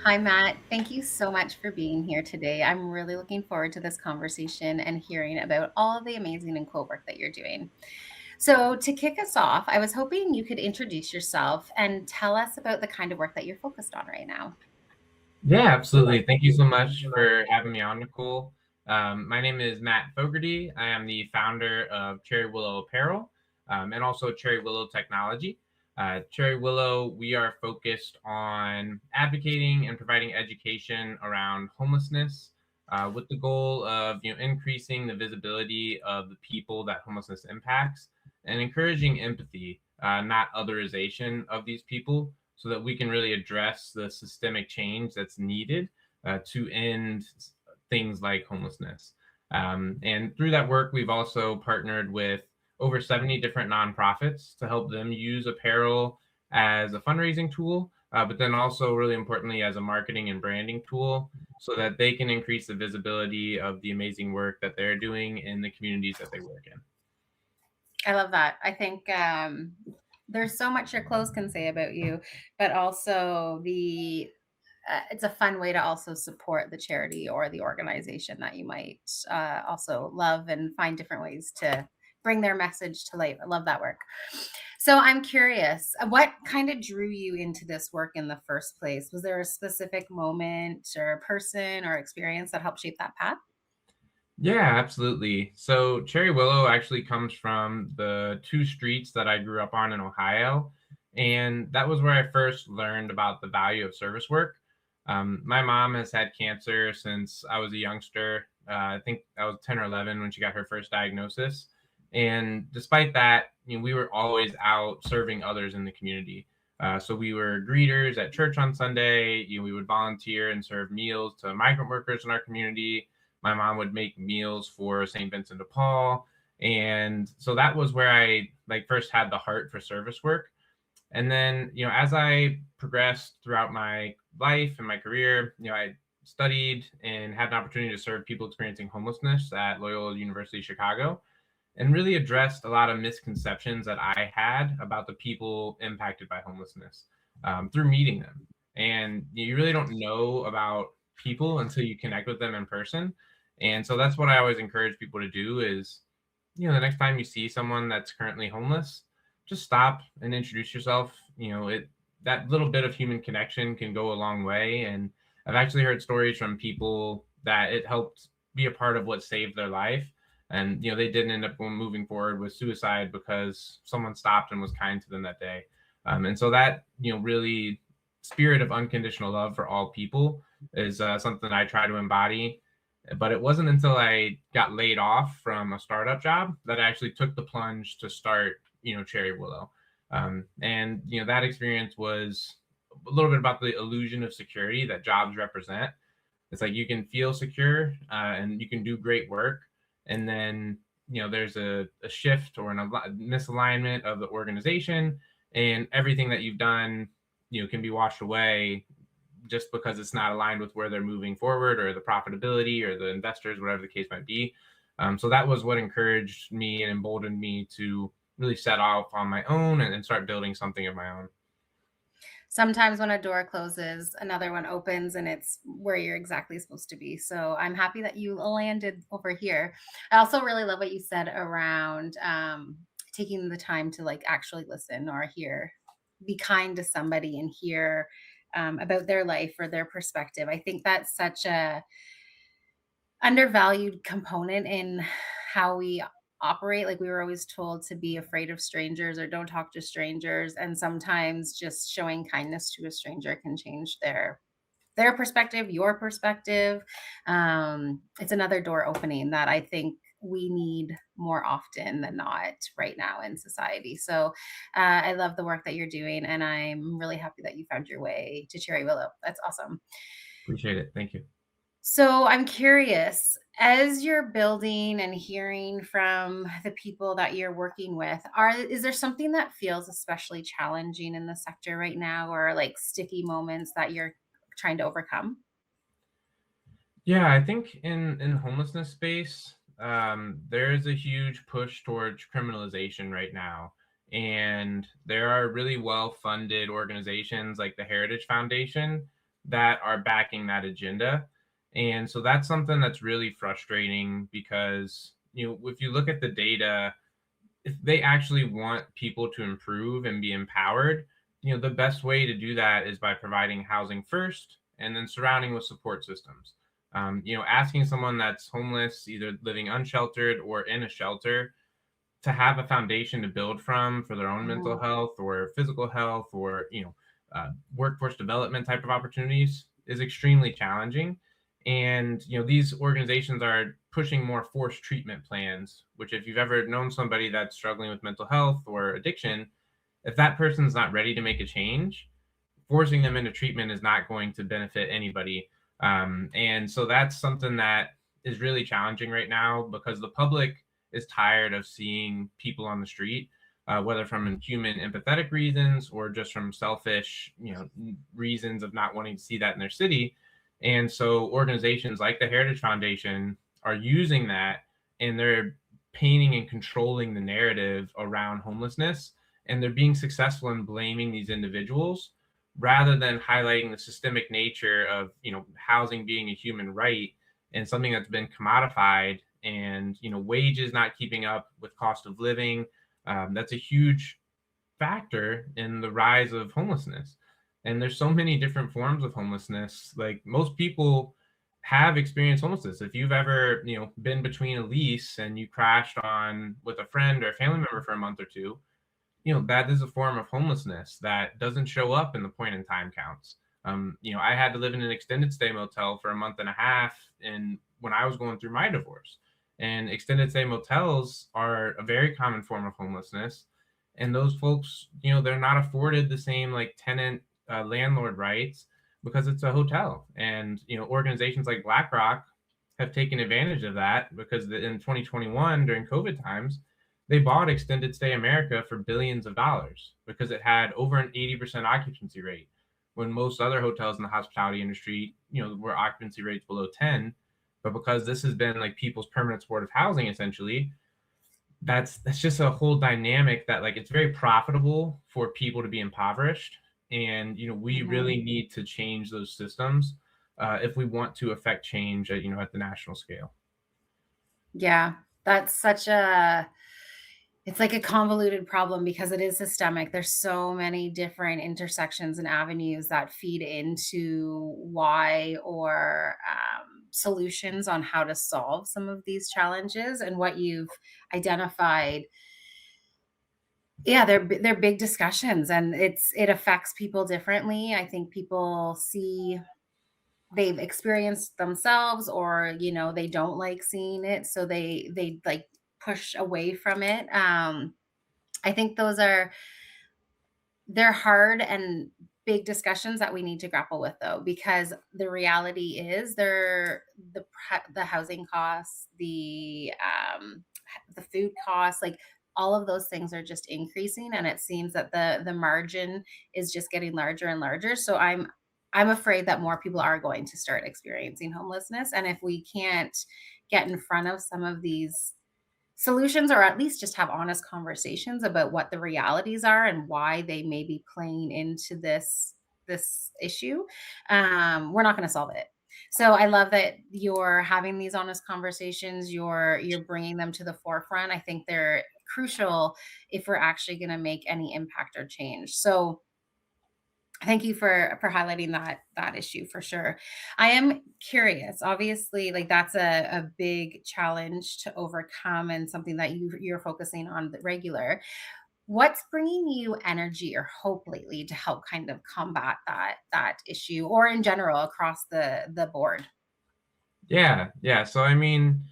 Hi, Matt. Thank you so much for being here today. I'm really looking forward to this conversation and hearing about all of the amazing and cool work that you're doing. So, to kick us off, I was hoping you could introduce yourself and tell us about the kind of work that you're focused on right now. Yeah, absolutely. Thank you so much for having me on, Nicole. My name is Matt Fogarty. I am the founder of Cherry Willow Apparel and also Cherry Willow Technology. Cherry Willow, we are focused on advocating and providing education around homelessness with the goal of increasing the visibility of the people that homelessness impacts and encouraging empathy, not otherization of these people so that we can really address the systemic change that's needed to end things like homelessness. And through that work, we've also partnered with over 70 different nonprofits to help them use apparel as a fundraising tool, but then also, really importantly, as a marketing and branding tool so that they can increase the visibility of the amazing work that they're doing in the communities that they work in. I love that. I think there's so much your clothes can say about you, but also the it's a fun way to also support the charity or the organization that you might also love and find different ways to bring their message to light. I love that work. So I'm curious, what kind of drew you into this work in the first place? Was there a specific moment or person or experience that helped shape that path? Yeah, absolutely. So Cherry Willow actually comes from the two streets that I grew up on in Ohio. And that was where I first learned about the value of service work. My mom has had cancer since I was a youngster. I think I was 10 or 11 when she got her first diagnosis. And despite that, we were always out serving others in the community. So we were greeters at church on Sunday. We would volunteer and serve meals to migrant workers in our community. My mom would make meals for St. Vincent de Paul. And so that was where I first had the heart for service work. And then, as I progressed throughout my life and my career, I studied and had an opportunity to serve people experiencing homelessness at Loyola University Chicago and really addressed a lot of misconceptions that I had about the people impacted by homelessness through meeting them. And you really don't know about people until you connect with them in person. And so that's what I always encourage people to do is, the next time you see someone that's currently homeless, just stop and introduce yourself. That little bit of human connection can go a long way. And I've actually heard stories from people that it helped be a part of what saved their life. And they didn't end up moving forward with suicide because someone stopped and was kind to them that day. And so that really spirit of unconditional love for all people is something I try to embody. But it wasn't until I got laid off from a startup job that I actually took the plunge to start, Cherry Willow. And that experience was a little bit about the illusion of security that jobs represent. It's like you can feel secure and you can do great work, and then there's a shift or misalignment of the organization, and everything that you've done can be washed away just because it's not aligned with where they're moving forward or the profitability or the investors, whatever the case might be. So that was what encouraged me and emboldened me to really set off on my own and start building something of my own. Sometimes when a door closes, another one opens and it's where you're exactly supposed to be. So I'm happy that you landed over here. I also really love what you said around taking the time to like actually listen or hear, be kind to somebody and hear about their life or their perspective. I think that's such a undervalued component in how we operate. Like we were always told to be afraid of strangers or don't talk to strangers, and sometimes just showing kindness to a stranger can change their perspective, your perspective. It's another door opening that I think we need more often than not right now in society. So I love the work that you're doing, and I'm really happy that you found your way to Cherry Willow. That's awesome. Appreciate it. Thank you. So I'm curious, as you're building and hearing from the people that you're working with, is there something that feels especially challenging in the sector right now or like sticky moments that you're trying to overcome? Yeah, I think in homelessness space, there is a huge push towards criminalization right now, and there are really well funded organizations like the Heritage Foundation that are backing that agenda. And so that's something that's really frustrating because, if you look at the data, if they actually want people to improve and be empowered, the best way to do that is by providing housing first and then surrounding with support systems. Asking someone that's homeless, either living unsheltered or in a shelter, to have a foundation to build from for their own mental Mhm. health or physical health or workforce development type of opportunities is extremely challenging. And these organizations are pushing more forced treatment plans, which, if you've ever known somebody that's struggling with mental health or addiction, if that person's not ready to make a change, forcing them into treatment is not going to benefit anybody. And so that's something that is really challenging right now because the public is tired of seeing people on the street, whether from human empathetic reasons or just from selfish, reasons of not wanting to see that in their city. And so organizations like the Heritage Foundation are using that, and they're painting and controlling the narrative around homelessness, and they're being successful in blaming these individuals rather than highlighting the systemic nature of housing being a human right and something that's been commodified, and wages not keeping up with cost of living. That's a huge factor in the rise of homelessness. And there's so many different forms of homelessness. Like, most people have experienced homelessness. If you've ever been between a lease and you crashed on with a friend or a family member for a month or two, that is a form of homelessness that doesn't show up in the point in time counts. I had to live in an extended stay motel for a month and a half, and when I was going through my divorce. And extended stay motels are a very common form of homelessness. And those folks, they're not afforded the same like tenant landlord rights because it's a hotel. And organizations like BlackRock have taken advantage of that because in 2021 during COVID times, they bought Extended Stay America for billions of dollars because it had over an 80% occupancy rate, when most other hotels in the hospitality industry, were occupancy rates below 10. But because this has been like people's permanent supportive housing, essentially, that's just a whole dynamic that, like, it's very profitable for people to be impoverished. And we Mhm. really need to change those systems if we want to affect change at the national scale. Yeah, that's such a it's like a convoluted problem because it is systemic. There's so many different intersections and avenues that feed into why or solutions on how to solve some of these challenges. And what you've identified, yeah, they're big discussions, and it affects people differently. I think people see they've experienced themselves, or they don't like seeing it, so they like push away from it. I think they're hard and big discussions that we need to grapple with, though, because the reality is the housing costs, the food costs, like all of those things are just increasing, and it seems that the margin is just getting larger and larger. So I'm afraid that more people are going to start experiencing homelessness, and if we can't get in front of some of these solutions, or at least just have honest conversations about what the realities are and why they may be playing into this issue, we're not going to solve it. So I love that you're having these honest conversations, you're bringing them to the forefront. I think they're crucial if we're actually going to make any impact or change. So thank you for highlighting that issue for sure. I am curious. Obviously, like that's a big challenge to overcome, and something that you're focusing on the regular. What's bringing you energy or hope lately to help kind of combat that issue, or in general across the board? Yeah. So I mean,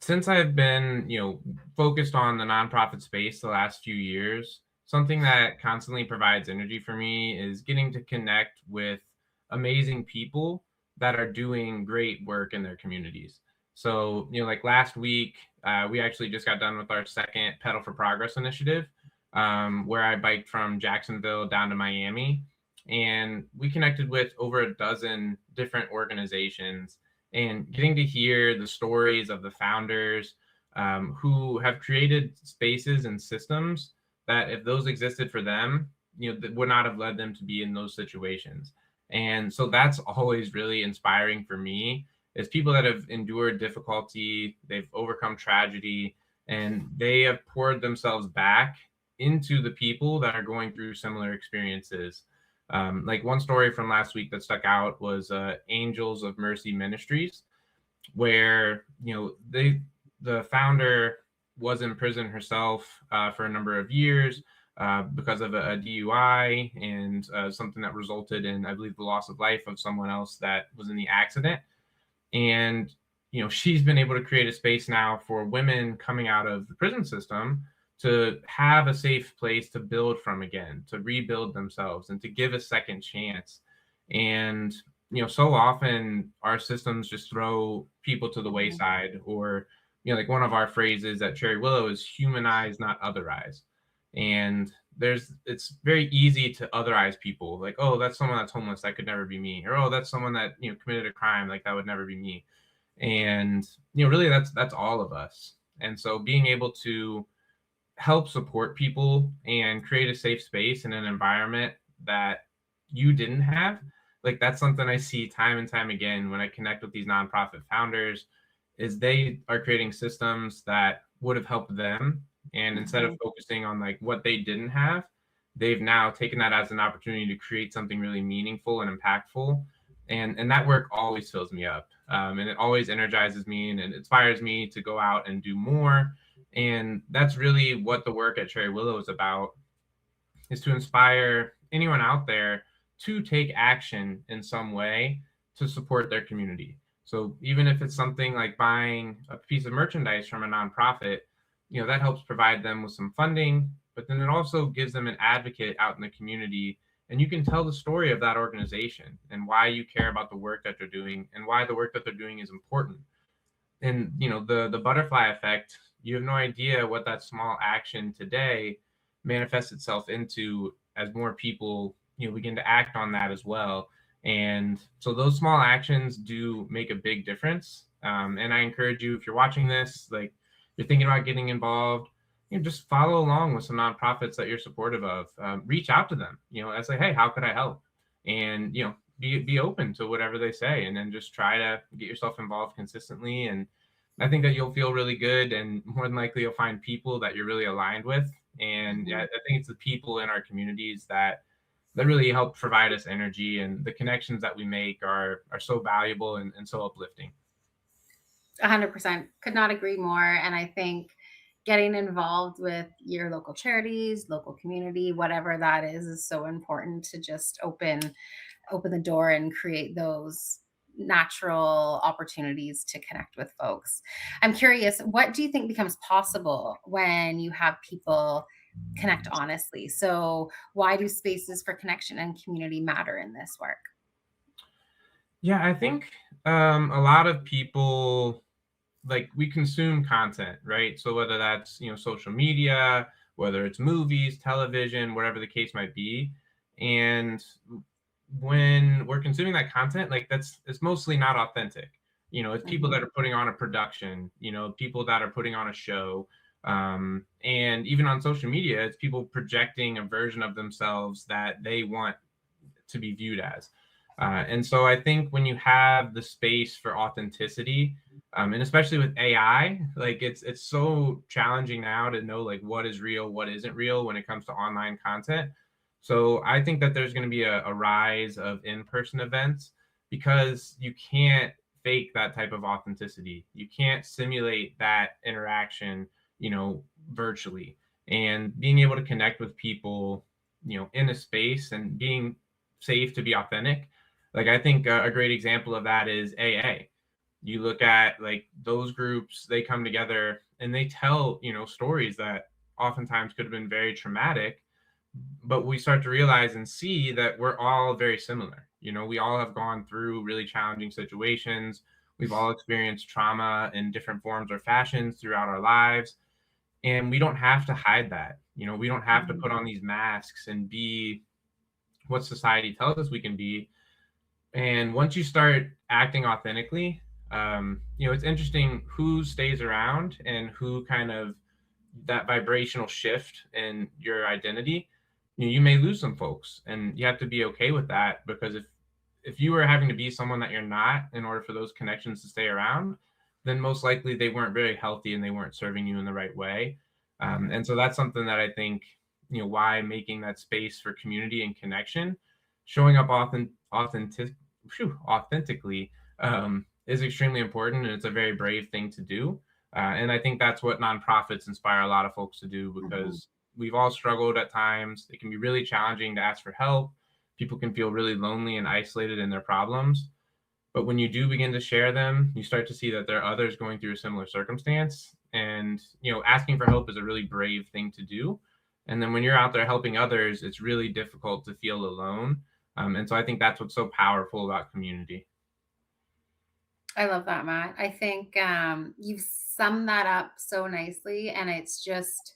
since I've been, focused on the nonprofit space the last few years, something that constantly provides energy for me is getting to connect with amazing people that are doing great work in their communities. So, like last week, we actually just got done with our second Pedal for Progress initiative, where I biked from Jacksonville down to Miami. And we connected with over a dozen different organizations, and getting to hear the stories of the founders who have created spaces and systems that, if those existed for them, that would not have led them to be in those situations. And so that's always really inspiring for me, is people that have endured difficulty, they've overcome tragedy, and they have poured themselves back into the people that are going through similar experiences. Like one story from last week that stuck out was Angels of Mercy Ministries, where the founder was in prison herself for a number of years because of a DUI and something that resulted in, I believe, the loss of life of someone else that was in the accident. And she's been able to create a space now for women coming out of the prison system to have a safe place to build from again, to rebuild themselves, and to give a second chance. And so often our systems just throw people to the Mhm. wayside, or like one of our phrases at Cherry Willow is humanize, not otherize. And it's very easy to otherize people, like, oh, that's someone that's homeless, that could never be me, or oh, that's someone that committed a crime, like that would never be me. And really that's all of us. And so being able to help support people and create a safe space and an environment that you didn't have, like that's something I see time and time again when I connect with these nonprofit founders, is they are creating systems that would have helped them, and instead of Mhm. focusing on like what they didn't have, they've now taken that as an opportunity to create something really meaningful and impactful. And that work always fills me up, and it always energizes me and it inspires me to go out and do more. And that's really what the work at Cherry Willow is about, is to inspire anyone out there to take action in some way to support their community. So even if it's something like buying a piece of merchandise from a nonprofit, that helps provide them with some funding, but then it also gives them an advocate out in the community. And you can tell the story of that organization and why you care about the work that they're doing and why the work that they're doing is important. And the butterfly effect, you have no idea what that small action today manifests itself into as more people begin to act on that as well. And so those small actions do make a big difference. And I encourage you, if you're watching this, like you're thinking about getting involved, just follow along with some nonprofits that you're supportive of. Reach out to them, and say, hey, how could I help? And be open to whatever they say, and then just try to get yourself involved consistently. And I think that you'll feel really good, and more than likely you'll find people that you're really aligned with. And yeah, Mhm. I think it's the people in our communities that really help provide us energy, and the connections that we make are so valuable and so uplifting. 100%. Could not agree more. And I think getting involved with your local charities, local community, whatever that is so important to just open the door and create those natural opportunities to connect with folks. I'm curious, what do you think becomes possible when you have people connect honestly? So, why do spaces for connection and community matter in this work? Yeah, I think a lot of people, like, we consume content, right? So whether that's social media, whether it's movies, television, whatever the case might be. And when we're consuming that content, like it's mostly not authentic. It's people Mhm. that are putting on a production, people that are putting on a show. And even on social media, it's people projecting a version of themselves that they want to be viewed as. And so I think when you have the space for authenticity, and especially with AI, like it's so challenging now to know like what is real, what isn't real when it comes to online content. So I think that there's going to be a rise of in-person events, because you can't fake that type of authenticity. You can't simulate that interaction, virtually. And being able to connect with people, in a space and being safe to be authentic. Like I think a great example of that is AA. You look at like those groups, they come together and they tell, stories that oftentimes could have been very traumatic, but we start to realize and see that we're all very similar. We all have gone through really challenging situations. We've all experienced trauma in different forms or fashions throughout our lives. And we don't have to hide that. We don't have to Mhm. put on these masks and be what society tells us we can be. And once you start acting authentically, it's interesting who stays around and who kind of that vibrational shift in your identity. You may lose some folks, and you have to be okay with that, because if you were having to be someone that you're not in order for those connections to stay around, then most likely they weren't very healthy and they weren't serving you in the right way. And so that's something that I think, why making that space for community and connection, showing up authentically, is extremely important, and it's a very brave thing to do. And I think that's what nonprofits inspire a lot of folks to do, Mhm. because we've all struggled at times. It can be really challenging to ask for help. People can feel really lonely and isolated in their problems. But when you do begin to share them, you start to see that there are others going through a similar circumstance. And, asking for help is a really brave thing to do. And then when you're out there helping others, it's really difficult to feel alone. And so I think that's what's so powerful about community. I love that, Matt. I think you've summed that up so nicely. And it's just,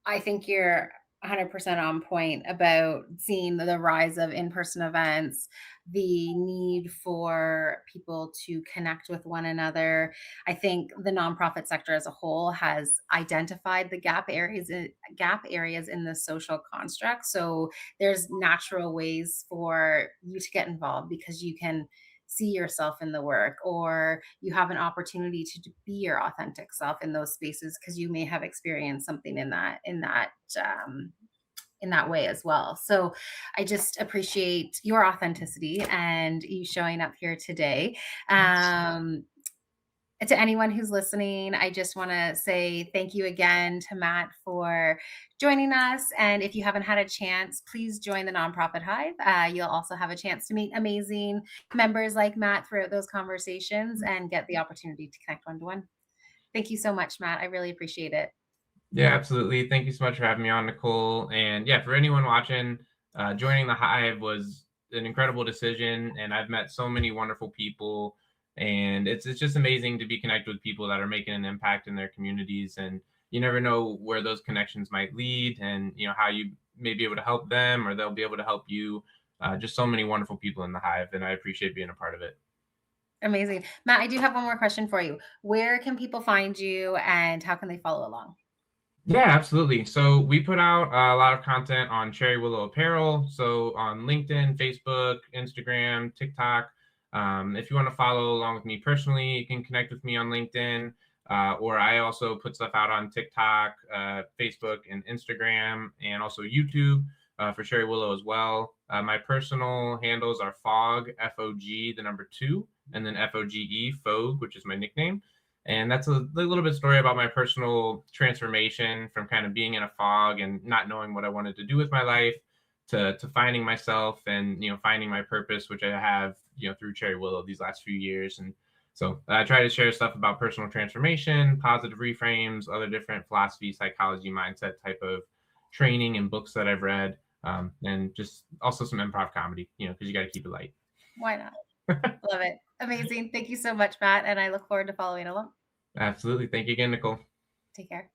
I think you're 100% on point about seeing the rise of in-person events, the need for people to connect with one another. I think the nonprofit sector as a whole has identified the gap areas in the social construct. So there's natural ways for you to get involved because you can see yourself in the work, or you have an opportunity to be your authentic self in those spaces because you may have experienced something um, in that way as well. So I just appreciate your authenticity and you showing up here today. um, to anyone who's listening, I just want to say thank you again to Matt for joining us. And if you haven't had a chance, please join the nonprofit Hive. You'll also have a chance to meet amazing members like Matt throughout those conversations and get the opportunity to connect one to one. Thank you so much, Matt. I really appreciate it. Yeah, absolutely. Thank you so much for having me on, Nicole. And yeah, for anyone watching, joining the Hive was an incredible decision, and I've met so many wonderful people, and it's just amazing to be connected with people that are making an impact in their communities. And you never know where those connections might lead, and how you may be able to help them, or they'll be able to help you. Just so many wonderful people in the Hive, and I appreciate being a part of it. Amazing. Matt, I do have one more question for you. Where can people find you and how can they follow along? Yeah, absolutely. So we put out a lot of content on Cherry Willow Apparel. So on LinkedIn, Facebook, Instagram, TikTok. If you want to follow along with me personally, you can connect with me on LinkedIn. Or I also put stuff out on TikTok, Facebook, and Instagram, and also YouTube for Cherry Willow as well. My personal handles are Fog, FOG, the number two, and then FOGE, Fogue, which is my nickname. And that's a little bit story about my personal transformation from kind of being in a fog and not knowing what I wanted to do with my life to finding myself and, finding my purpose, which I have, through Cherry Willow these last few years. And so I try to share stuff about personal transformation, positive reframes, other different philosophy, psychology, mindset type of training and books that I've read. And just also some improv comedy, because you got to keep it light. Why not? Love it. Amazing. Thank you so much, Matt. And I look forward to following along. Absolutely. Thank you again, Nicole. Take care.